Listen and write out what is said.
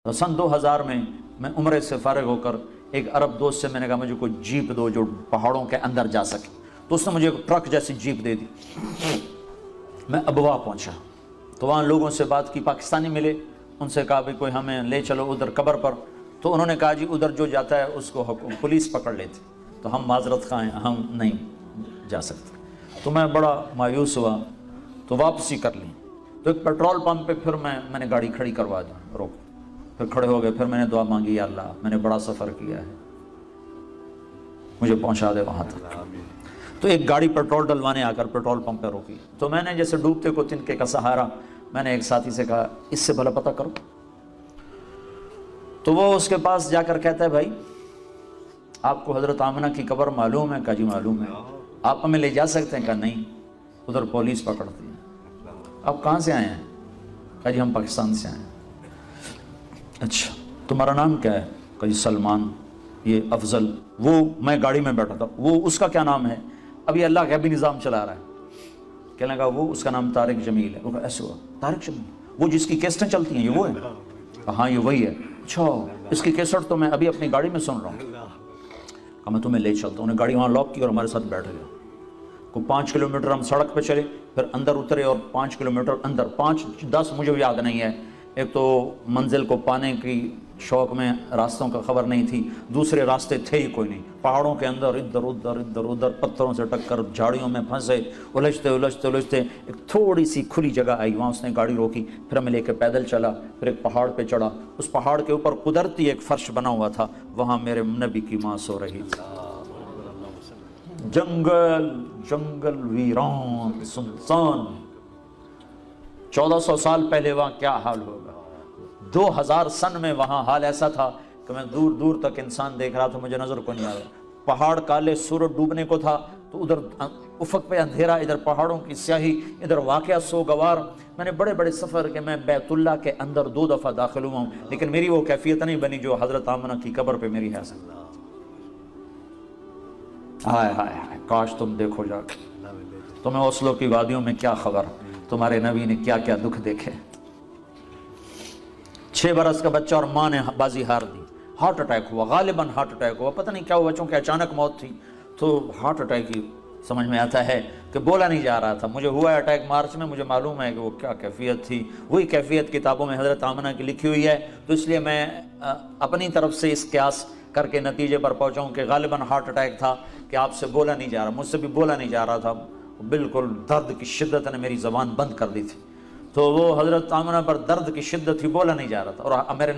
تو سن 2000 میں عمرے سے فارغ ہو کر ایک عرب دوست سے میں نے کہا مجھے کوئی جیپ دو جو پہاڑوں کے اندر جا سکے، تو اس نے مجھے ایک ٹرک جیسی جیپ دے دی۔ میں ابوا پہنچا تو وہاں لوگوں سے بات کی، پاکستانی ملے، ان سے کہا بھی کوئی ہمیں لے چلو ادھر قبر پر، تو انہوں نے کہا جی ادھر جو جاتا ہے اس کو پولیس پکڑ لیتی، تو ہم معذرت خواہ ہیں، ہم نہیں جا سکتے۔ تو میں بڑا مایوس ہوا، تو واپسی کر لی۔ تو ایک پیٹرول پمپ پہ پھر میں نے گاڑی کھڑی کروا دی، روک، پھر کھڑے ہو گئے، پھر میں نے دعا مانگی، یا اللہ میں نے بڑا سفر کیا ہے، مجھے پہنچا دے وہاں تک۔ تو ایک گاڑی پیٹرول ڈلوانے آ کر پیٹرول پمپ پہ روکی، تو میں نے جیسے ڈوبتے کو تنکے کا سہارا، میں نے ایک ساتھی سے کہا اس سے بھلا پتہ کرو۔ تو وہ اس کے پاس جا کر کہتا ہے بھائی آپ کو حضرت آمنہ کی قبر معلوم ہے؟ کہا جی معلوم ہے۔ آپ ہمیں لے جا سکتے ہیں؟ کہا نہیں، ادھر پولیس پکڑتی ہے۔ آپ کہاں سے آئے ہیں؟ کہا جی ہم پاکستان سے آئے ہیں۔ اچھا تمہارا نام کیا ہے؟ کہا جی سلمان، یہ افضل۔ وہ میں گاڑی میں بیٹھا تھا، وہ اس کا کیا نام ہے؟ ابھی اللہ کا بھی نظام چلا رہا ہے۔ کہنے لگا وہ اس کا نام طارق جمیل ہے۔ وہ کہا ایسے ہوا طارق جمیل، وہ جس کی کیسٹیں چلتی ہیں یہ وہ ہے؟ ہاں یہ وہی ہے۔ اچھا اس کی کیسٹ تو میں ابھی اپنی گاڑی میں سن رہا ہوں۔ کہا میں تمہیں لے چلتا ہوں۔ انہیں گاڑی وہاں لاک کی اور ہمارے ساتھ بیٹھ گیا۔ کو 5 کلومیٹر ہم سڑک پہ چلے، پھر اندر اترے اور 5 کلومیٹر اندر، 5-10 مجھے یاد نہیں ہے، ایک تو منزل کو پانے کی شوق میں راستوں کا خبر نہیں تھی، دوسرے راستے تھے ہی کوئی نہیں، پہاڑوں کے اندر ادھر ادھر پتھروں سے ٹکر، جھاڑیوں میں پھنسے، الجھتے ایک تھوڑی سی کھلی جگہ آئی، وہاں اس نے گاڑی روکی، پھر ہمیں لے کے پیدل چلا، پھر ایک پہاڑ پہ چڑھا، اس پہاڑ کے اوپر قدرتی ایک فرش بنا ہوا تھا، وہاں میرے نبی کی ماں سو رہی تھی۔ جنگل ویران سنسان، 1400 سال پہلے وہاں کیا حال ہوگا؟ 2000 سن میں وہاں حال ایسا تھا کہ میں دور دور تک انسان دیکھ رہا تھا، مجھے نظر کو نہیں آ رہا، پہاڑ کالے، سورج ڈوبنے کو تھا، تو ادھر افق پہ اندھیرا، ادھر پہاڑوں کی سیاہی، ادھر واقعہ سوگوار۔ میں نے بڑے بڑے سفر کے، میں بیت اللہ کے اندر 2 دفعہ داخل ہوا ہوں، لیکن میری وہ کیفیت نہیں بنی جو حضرت آمنہ کی قبر پہ میری ہے۔ ہائے ہائے ہائے، کاش تم دیکھو جا کے، تمہیں اوسلو کی وادیوں میں کیا خبر، تمہارے نبی نے کیا کیا دکھ دیکھے۔ 6 برس کا بچہ اور ماں نے بازی ہار دی، ہارٹ اٹیک ہوا، غالباً ہارٹ اٹیک ہوا، پتہ نہیں کیا ہوا، چونکہ اچانک موت تھی، تو ہارٹ اٹیک ہی سمجھ میں آتا ہے کہ بولا نہیں جا رہا تھا۔ مجھے ہوا ہے اٹیک مارچ میں، مجھے معلوم ہے کہ وہ کیا کیفیت تھی، وہی کیفیت کتابوں میں حضرت آمنہ کی لکھی ہوئی ہے، تو اس لیے میں اپنی طرف سے اس قیاس کر کے نتیجے پر پہنچا ہوں کہ غالباً ہارٹ اٹیک تھا، کہ آپ سے بولا نہیں جا رہا، مجھ سے بھی بولا نہیں جا رہا تھا، بالکل درد کی شدت نے میری زبان بند کر دی تھی، تو وہ حضرت آمنہ پر درد کی شدت ہی، بولا نہیں جا رہا تھا، اور میرے نبی